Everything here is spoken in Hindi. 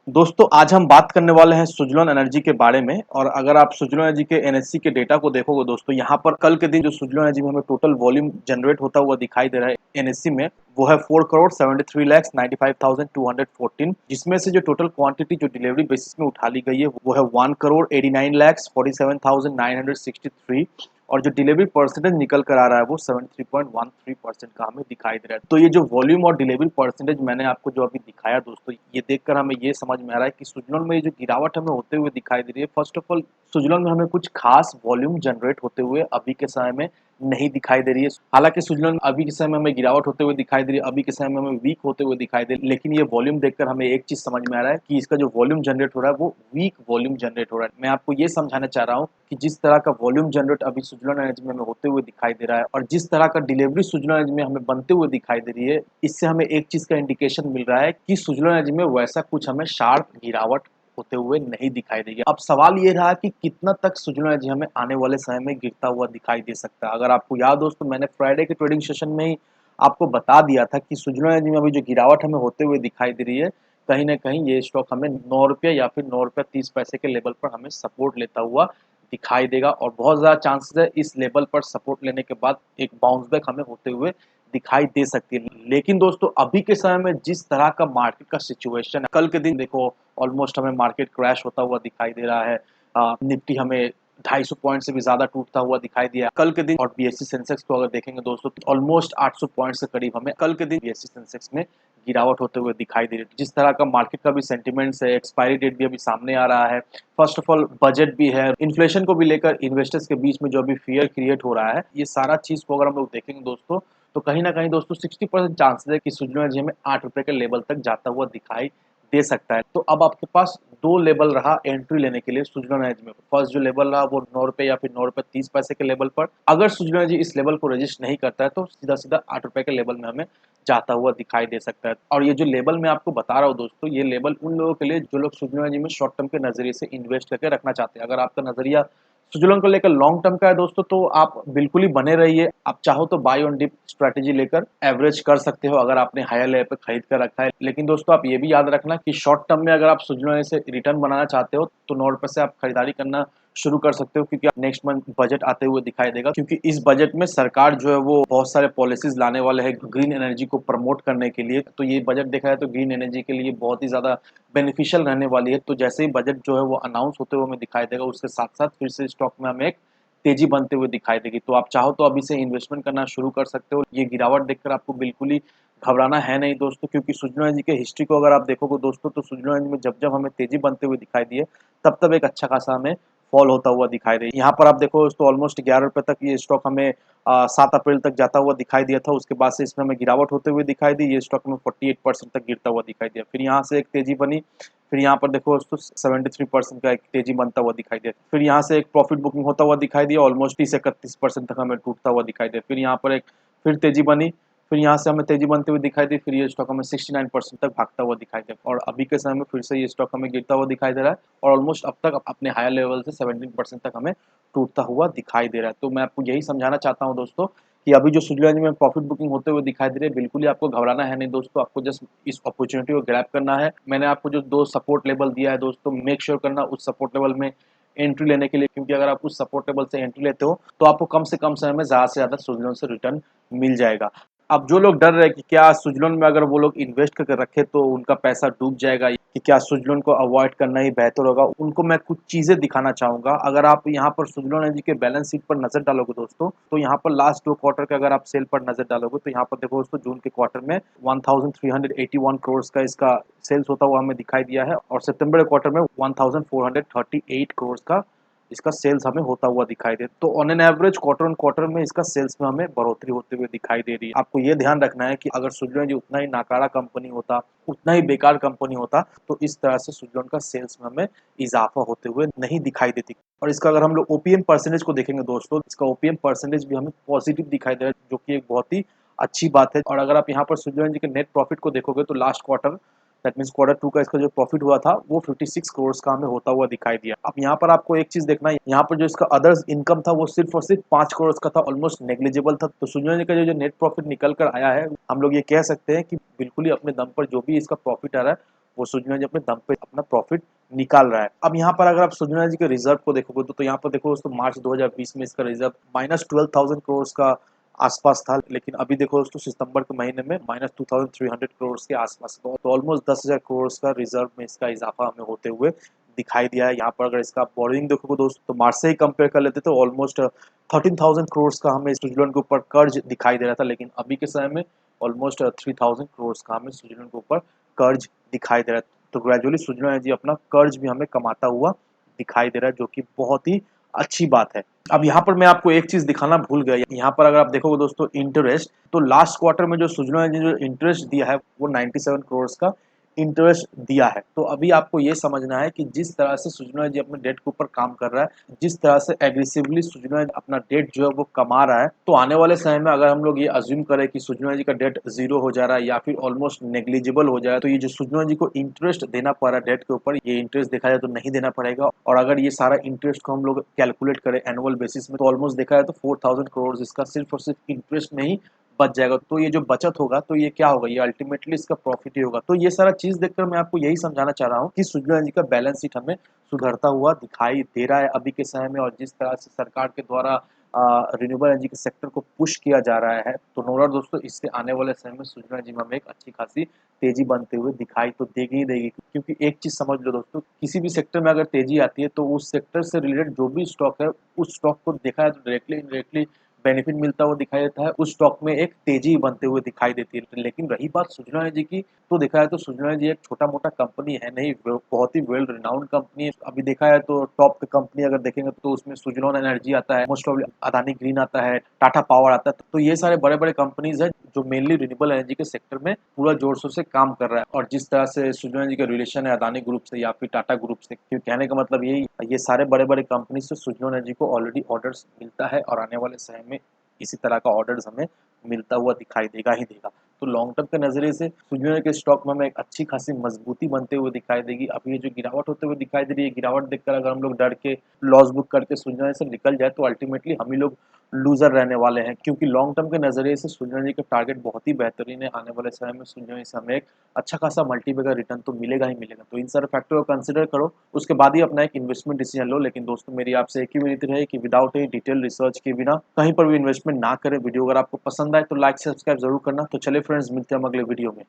दोस्तों आज हम बात करने वाले हैं सुज़लोन एनर्जी के बारे में। और अगर आप सुज़लोन एनर्जी के एनएससी के डेटा को देखोगे दोस्तों, यहाँ पर कल के दिन जो सुज़लोन एनर्जी में हमें टोटल वॉल्यूम जनरेट होता हुआ दिखाई दे रहा है एनएससी में, वो है 4 करोड़ 73 लाख 95,214, जिसमें से जो टोटल क्वांटिटी जो डिलीवरी बेसिस में उठा ली गई है वो है 1 करोड़ 89 लाख 47,963, और जो डिलीवरी परसेंटेज निकल कर आ रहा है वो 73.13% का हमें दिखाई दे रहा है। तो ये जो वॉल्यूम और डिलीवरी परसेंटेज मैंने आपको जो अभी दिखाया दोस्तों, ये देखकर हमें ये समझ में आ रहा है कि सुजलॉन में ये जो गिरावट हमें होते हुए दिखाई दे रही है, फर्स्ट ऑफ ऑल सुजलॉन में हमें कुछ खास वॉल्यूम जनरेट होते हुए अभी के समय में नहीं दिखाई दे रही है। हालांकि सुजलॉन अभी के समय में हमें गिरावट होते हुए दिखाई दे रही है, अभी के समय में हमें वीक होते हुए दिखाई दे रही है, लेकिन ये वॉल्यूम देखकर हमें एक चीज समझ में आ रहा है कि इसका जो वॉल्यूम जनरेट हो रहा है वो वीक वॉल्यूम जनरेट हो रहा है। मैं आपको ये समझाना चाह रहा हूँ कि जिस तरह का वॉल्यूम जनरेट अभी सुजलॉन एनर्जी में हमें होते हुए दिखाई दे रहा है और जिस तरह का डिलीवरी सुजलॉन एनर्जी में हमें बनते हुए दिखाई दे रही है, इससे हमें एक चीज का इंडिकेशन मिल रहा है कि सुजलॉन एनर्जी में वैसा कुछ हमें शार्प गिरावट होते हुए नहीं दिखाई देगी। अब सवाल ये रहा कि कितना तक सुजलॉन एनर्जी हमें आने वाले समय में गिरता हुआ दिखाई दे सकता है। अगर आपको याद हो तो मैंने फ्राइडे के ट्रेडिंग सेशन में ही आपको बता दिया था कि सुजलॉन एनर्जी में अभी जो गिरावट हमें होते हुए दिखाई दे रही है, कहीं ना कहीं ये स्टॉक हमें 9 रुपये या फिर 9 रुपये 30 पैसे के लेवल पर हमें सपोर्ट लेता हुआ दिखाई देगा, और बहुत ज़्यादा चांसेस है इस लेवल पर सपोर्ट लेने के बाद एक बाउंस बैक हमें होते हुए दिखाई दे सकती है। लेकिन दोस्तों अभी के समय में जिस तरह का मार्केट का सिचुएशन है, कल के दिन देखो ऑलमोस्ट हमें मार्केट क्रैश होता हुआ दिखाई दे रहा है। निफ्टी हमें 250 पॉइंट से भी ज्यादा टूटता हुआ दिखाई दिया कल के दिन। और बीएससी सेंसेक्स को अगर देखेंगे दोस्तों तो ऑलमोस्ट 800 पॉइंट से करीब हमें कल के दिन बीएससी सेंसेक्स में गिरावट होते हुए दिखाई दे रही है। जिस तरह का मार्केट का भी सेंटिमेंट्स है, एक्सपायरी डेट भी अभी सामने आ रहा है, फर्स्ट ऑफ ऑल बजट भी है, इन्फ्लेशन को भी लेकर इन्वेस्टर्स के बीच में जो अभी फियर क्रिएट हो रहा है, ये सारा चीज को अगर हम लोग देखेंगे दोस्तों तो कहीं ना कहीं दोस्तों 60% चांसेस है कि सुजनो एनर्जी हमें 8 रुपए के लेवल तक जाता हुआ दिखाई दे सकता है। तो अब आपके पास दो लेवल रहा एंट्री लेने के लिए सुजनो एनर्जी में। फर्स्ट जो लेवल रहा वो 9 रुपए या फिर 9 रुपए 30 पैसे के लेवल पर। अगर सुजनो एनर्जी इस लेवल को रजिस्ट नहीं करता है तो सीधा सीधा 8 रुपए के लेवल में हमें जाता हुआ दिखाई दे सकता है। और ये जो लेवल मैं आपको बता रहा हूँ दोस्तों, ये लेवल उन लोगों के लिए जो लोग सुजनो एनर्जी में शॉर्ट टर्म के नजरिए से इन्वेस्ट करके रखना चाहते हैं। अगर आपका नजरिया सुजलोन को लेकर लॉन्ग टर्म का है दोस्तों, तो आप बिल्कुल ही बने रहिए। आप चाहो तो बाय ऑन डिप स्ट्रेटेजी लेकर एवरेज कर सकते हो अगर आपने हायर लेवल पे खरीद कर रखा है। लेकिन दोस्तों आप ये भी याद रखना कि शॉर्ट टर्म में अगर आप सुजलोन से रिटर्न बनाना चाहते हो तो 9 रुपए से आप खरीदारी करना शुरू कर सकते हो, क्योंकि नेक्स्ट मंथ बजट आते हुए दिखाई देगा। क्योंकि इस बजट में सरकार जो है वो बहुत सारे पॉलिसीज लाने वाले हैं ग्रीन एनर्जी को प्रमोट करने के लिए। तो ये बजट देखा जाए तो ग्रीन एनर्जी के लिए बहुत ही ज्यादा बेनिफिशियल रहने वाली है। तो जैसे ही बजट जो है वो अनाउंस होते हुए हमें दिखाई देगा, उसके साथ साथ फिर से स्टॉक में हमें एक तेजी बनते हुए दिखाई देगी। तो आप चाहो तो अभी से इन्वेस्टमेंट करना शुरू कर सकते हो। ये गिरावट देखकर आपको बिल्कुल ही घबराना है नहीं दोस्तों, क्योंकि सुजनो एनर्जी के हिस्ट्री को अगर आप देखोगे दोस्तों तो सुजनो एनर्जी में जब जब हमें तेजी बनते हुए दिखाई दी है तब तब एक अच्छा खासा हमें फॉल होता हुआ दिखाई दे। यहाँ पर आप देखो दोस्तों ऑलमोस्ट 11 रुपए तक ये स्टॉक हमें 7 अप्रैल तक जाता हुआ दिखाई दिया था। उसके बाद से इसमें हमें गिरावट होते हुए दिखाई दी, ये स्टॉक में 48% तक गिरता हुआ दिखाई दिया। फिर यहाँ से एक तेजी बनी, फिर यहाँ पर देखो दोस्तों 73% का एक तेजी बनता हुआ दिखाई दिया। फिर यहाँ से एक प्रॉफिट बुकिंग होता हुआ दिखाई दिया, ऑलमोस्ट 30 31% तक हमें टूटता हुआ दिखाई दिया। फिर यहाँ पर एक फिर तेजी बनी, फिर यहाँ से हमें तेजी बनते हुए दिखाई दी, फिर ये स्टॉक हमें 69% तक भागता हुआ दिखाई दिया। और अभी के समय में फिर से ये स्टॉक हमें गिरता हुआ दिखाई दे रहा है, और ऑलमोस्ट अब तक अपने हायर लेवल से 17% तक हमें टूटता हुआ दिखाई दे रहा है। तो मैं आपको यही समझाना चाहता हूँ दोस्तों कि अभी जो सुजलॉन में प्रॉफिट बुकिंग होते हुए दिखाई दे रहे हैं, बिल्कुल ही आपको घबराना है नहीं दोस्तों। आपको जस्ट इस अपॉर्चुनिटी को ग्रैब करना है। मैंने आपको जो दो सपोर्ट लेवल दिया है दोस्तों, मेक श्योर करना उस सपोर्ट लेवल में एंट्री लेने के लिए, क्योंकि अगर आप उस सपोर्ट लेवल से एंट्री लेते हो तो आपको कम से कम समय में ज्यादा से ज्यादा सुजलॉन से रिटर्न मिल जाएगा। अब जो लोग डर रहे हैं कि क्या सुजलॉन में अगर वो लोग इन्वेस्ट करके रखे तो उनका पैसा डूब जाएगा, कि क्या सुजलॉन को अवॉइड करना ही बेहतर होगा, उनको मैं कुछ चीजें दिखाना चाहूंगा। अगर आप यहाँ पर सुजलॉन एनर्जी के बैलेंस शीट पर नजर डालोगे दोस्तों, तो यहाँ पर लास्ट 2 क्वार्टर के अगर आप सेल पर नजर डालोगे तो यहाँ पर देखो दोस्तों जून के क्वार्टर में 1381 करोड़ का सेल्स होता हुआ हमें दिखाई दिया है, और सितंबर क्वार्टर में 1438 करोड़ का इसका सेल्स हमें होता हुआ दिखाई दे। तो on an average quarter on quarter में इसका सेल्स में हमें बढ़ोतरी होते हुए दिखाई दे रही है। आपको ये ध्यान रखना है कि अगर सुजलॉन जी उतना ही नाकारा कंपनी होता, उतना ही बेकार कंपनी होता, तो इस तरह से सुजलॉन का सेल्स में हमें इजाफा होते हुए नहीं दिखाई देती। और इसका अगर हम लोग ओपीएम परसेंटेज को देखेंगे दोस्तों, इसका ओपीएम परसेंटेज भी हमें पॉजिटिव दिखाई दे रहा है, जो कि एक बहुत ही अच्छी बात है। और अगर आप यहाँ पर सुजलॉन जी के नेट प्रॉफिट को देखोगे तो last quarter that means quarter 2 का इसका जो प्रॉफिट हुआ था वो 56 करोड़ का हमें होता हुआ दिखाई दिया। अब यहाँ पर आपको एक चीज देखना है, यहाँ पर जो इसका अदर्स इनकम था वो सिर्फ और सिर्फ 5 करोड़ का था, ऑलमोस्ट नेग्लिजिबल था। तो सुजलॉन का जो नेट प्रॉफिट निकल कर आया है, हम लोग ये कह सकते हैं कि बिल्कुल ही अपने दम पर जो भी इसका प्रॉफिट आ रहा है वो सुजना जी अपने दम पे अपना प्रॉफिट निकाल रहा है। अब यहाँ पर अगर आप सुजना जी के रिजर्व को देखोगे तो यहाँ पर देखो दोस्तों, मार्च 2020 में इसका रिजर्व -12,000 करोड़ का आसपास था, लेकिन अभी देखो दोस्तों सितंबर के महीने में -2,300 करोड़ के आसपास, तो ऑलमोस्ट 10,000 करोड़ का रिजर्व में इसका इजाफा हमें होते हुए दिखाई दिया है। यहाँ पर अगर इसका बोरिंग देखोगे दोस्तों, तो मार्च से ही कंपेयर कर लेते तो ऑलमोस्ट 13,000 करोड़ का हमें स्विट्जरलैंड के ऊपर कर्ज दिखाई दे रहा था, लेकिन अभी के समय में ऑलमोस्ट 3,000 करोड़ का हमें स्विट्जरलैंड के ऊपर कर्ज दिखाई दे रहा है। तो ग्रेजुअली स्विट्जरलैंड जी अपना कर्ज भी हमें कमाता हुआ दिखाई दे रहा है, जो कि बहुत ही अच्छी बात है। अब यहाँ पर मैं आपको एक चीज दिखाना भूल गया, यहाँ पर अगर आप देखोगे दोस्तों इंटरेस्ट, तो लास्ट क्वार्टर में जो स्विट्जरलैंड ने जो इंटरेस्ट दिया है वो 97 करोड़ का इंटरेस्ट दिया है। तो अभी आपको ये समझना है कि जिस तरह से स्विट्जरलैंड जी अपने डेट के ऊपर काम कर रहा है, जिस तरह से एग्रेसिवली स्विट्जरलैंड अपना डेट जो है वो कमा रहा है, तो आने वाले समय में अगर हम लोग ये अज्यूम करें कि स्विट्जरलैंड जी का डेट जीरो हो जा रहा है या फिर ऑलमोस्ट नेग्लिजिबल हो जाए, तो ये जो स्विट्जरलैंड जी को इंटरेस्ट देना पड़ रहा है डेट के ऊपर, ये इंटरेस्ट देखा जाए तो नहीं देना पड़ेगा। और अगर ये सारा इंटरेस्ट को हम लोग कैलकुलेट करें एनुअल बेसिस में, तो ऑलमोस्ट देखा जाए तो 4,000 करोड़ इसका सिर्फ और सिर्फ इंटरेस्ट में ही बच जाएगा। तो ये जो बचत होगा तो ये क्या होगा, ये अल्टीमेटली इसका प्रॉफिट ही होगा। तो ये सारा चीज देखकर मैं आपको यही समझाना चाह रहा हूँ कि स्विट्जरलैंड जी का बैलेंस शीट हमें सुधरता हुआ दिखाई दे रहा है अभी के समय में, और जिस तरह से सरकार के द्वारा रिन्यूएबल एनर्जी के सेक्टर को पुश किया जा रहा है, तो नो डाउट दोस्तों इससे आने वाले समय में स्विट्जरलैंड जी में हमें एक अच्छी खासी तेजी बनते हुए दिखाई तो देगी ही देगी। क्योंकि एक चीज समझ लो दोस्तों, किसी भी सेक्टर में अगर तेजी आती है तो उस सेक्टर से रिलेटेड जो भी स्टॉक है, उस स्टॉक को देखा है तो डायरेक्टली इनडायरेक्टली बेनिफिट मिलता हुआ दिखाई देता है, उस स्टॉक में एक तेजी बनते हुए दिखाई देती है। लेकिन रही बात स्विट्जरलैंड जी की, तो देखा है तो स्विट्जरलैंड जी एक छोटा मोटा कंपनी है नहीं, बहुत ही वेल रिनाउंड कंपनी है। अभी देखा है तो टॉप कंपनी अगर देखेंगे तो उसमें स्विट्जरलैंड एनर्जी आता है, मोस्ट ऑफ अदानी ग्रीन आता है, टाटा पावर आता है। तो ये सारे बड़े बड़े कंपनीज है जो मेनली रिन्यूएबल एनर्जी के सेक्टर में पूरा जोर शोर से काम कर रहा है। और जिस तरह से स्विट्जरलैंड जी का रिलेशन है अदानी ग्रुप से या फिर टाटा ग्रुप से, क्योंकि कहने का मतलब यही, ये सारे बड़े बड़े कंपनी से स्विट्जरलैंड एनर्जी को ऑलरेडी ऑर्डर्स मिलता है, और आने वाले समय में इसी तरह का ऑर्डर्स हमें मिलता हुआ दिखाई देगा ही देगा। तो लॉन्ग टर्म के नजरिए से स्विट्जरलैंड के स्टॉक में हमें एक अच्छी खासी मजबूती बनते हुए दिखाई देगी। अभी ये जो गिरावट होते हुए दिखाई दे रही है, गिरावट देखकर अगर हम लोग डर के लॉस बुक करके स्विट्जरलैंड से निकल जाए तो अल्टीमेटली हम ही लोग लूजर रहने वाले हैं। क्योंकि लॉन्ग टर्म के नजरिए से स्विट्जरलैंड का टारगेट बहुत ही बेहतरीन है, आने वाले समय में स्विट्जरलैंड से हमें एक अच्छा खासा मल्टीबैगर रिटर्न तो मिलेगा ही मिलेगा। तो इन सारे फैक्टर को कंसिडर करो, उसके बाद ही अपना एक इन्वेस्टमेंट डिसीजन लो। लेकिन दोस्तों मेरी आपसे एक ही विनती रहे कि विदाउट एनी डिटेल रिसर्च के बिना कहीं पर भी इन्वेस्टमेंट ना करें। वीडियो अगर आपको पसंद आए तो लाइक सब्सक्राइब जरूर करना। तो चलिए फ्रेंड्स, मिलते हैं हम अगले वीडियो में।